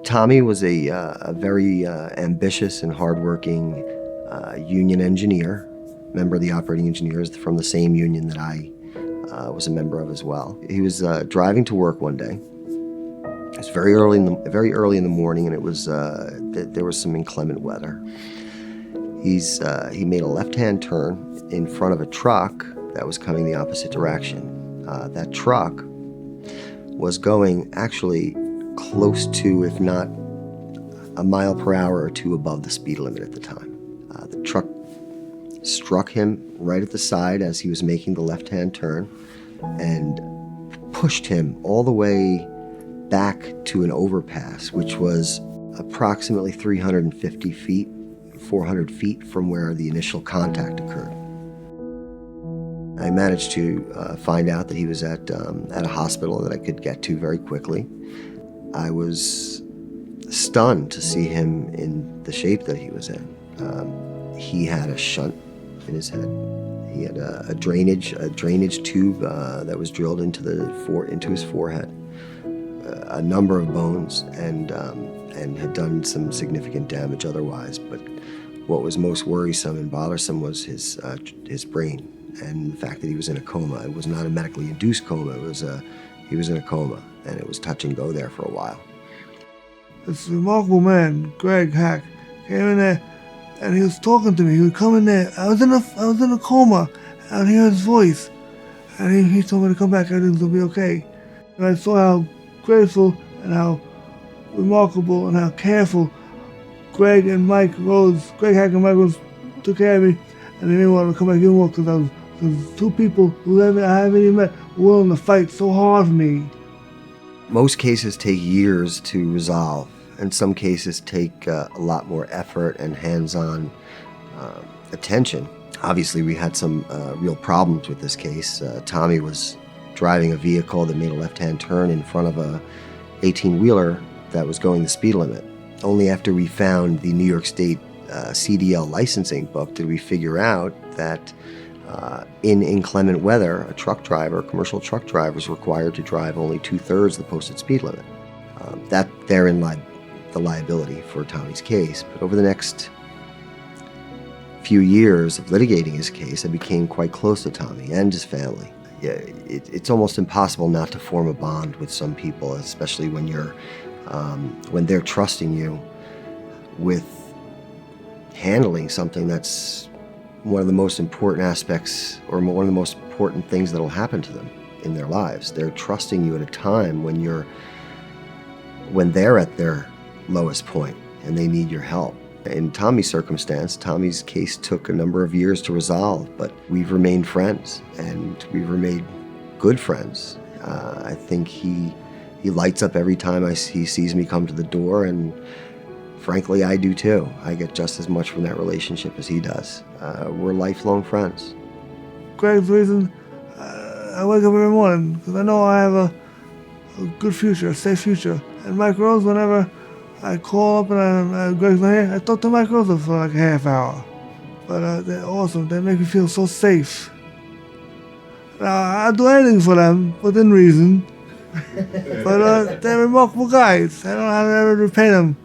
Tommy was a very ambitious and hardworking union engineer, member of the operating engineers from the same union that I was a member of as well. He was driving to work one day. It was very early in the morning, and it was there was some inclement weather. He made a left-hand turn in front of a truck that was coming the opposite direction. That truck was going actually close to, if not a mile per hour or two above the speed limit at the time. The truck struck him right at the side as he was making the left-hand turn and pushed him all the way back to an overpass, which was approximately 350 feet, 400 feet from where the initial contact occurred. I managed to find out that he was at a hospital that I could get to very quickly. I was stunned to see him in the shape that he was in. He had a shunt in his head. He had a drainage tube that was drilled into his forehead, a number of bones, and had done some significant damage otherwise. But what was most worrisome and bothersome was his brain and the fact that he was in a coma. It was not a medically induced coma. He was in a coma, and it was touch and go there for a while. This remarkable man, Greg Hack, came in there, and he was talking to me. He would come in there. I was in a coma. I'd hear his voice, and he told me to come back. Everything's gonna be okay. And I saw how grateful and how remarkable and how careful Greg Hack and Mike Rose took care of me, and they didn't want to come back anymore because two people who I haven't even met were willing to fight so hard for me. Most cases take years to resolve, and some cases take a lot more effort and hands-on attention. Obviously, we had some real problems with this case. Tommy was driving a vehicle that made a left-hand turn in front of a 18-wheeler that was going the speed limit. Only after we found the New York State CDL licensing book did we figure out that in inclement weather, a commercial truck driver, is required to drive only 2/3 the posted speed limit. Therein lied the liability for Tommy's case. But over the next few years of litigating his case, I became quite close to Tommy and his family. Yeah, it's almost impossible not to form a bond with some people, especially when they're trusting you with handling something that's one of the most important aspects, or one of the most important things that'll happen to them in their lives. They're trusting you at a time when they're at their lowest point and they need your help. In Tommy's circumstance, Tommy's case took a number of years to resolve, but we've remained friends, and we've remained good friends. I think he lights up every time he sees me come to the door, and frankly, I do too. I get just as much from that relationship as he does. We're lifelong friends. Greg's the reason I wake up every morning, because I know I have a good future, a safe future. And Mike Rose, whenever I call up and Greg's not here, I talk to Mike Rose for like a half hour. But they're awesome. They make me feel so safe. I'll do anything for them, within reason. But they're remarkable guys. I don't know how to ever repay them.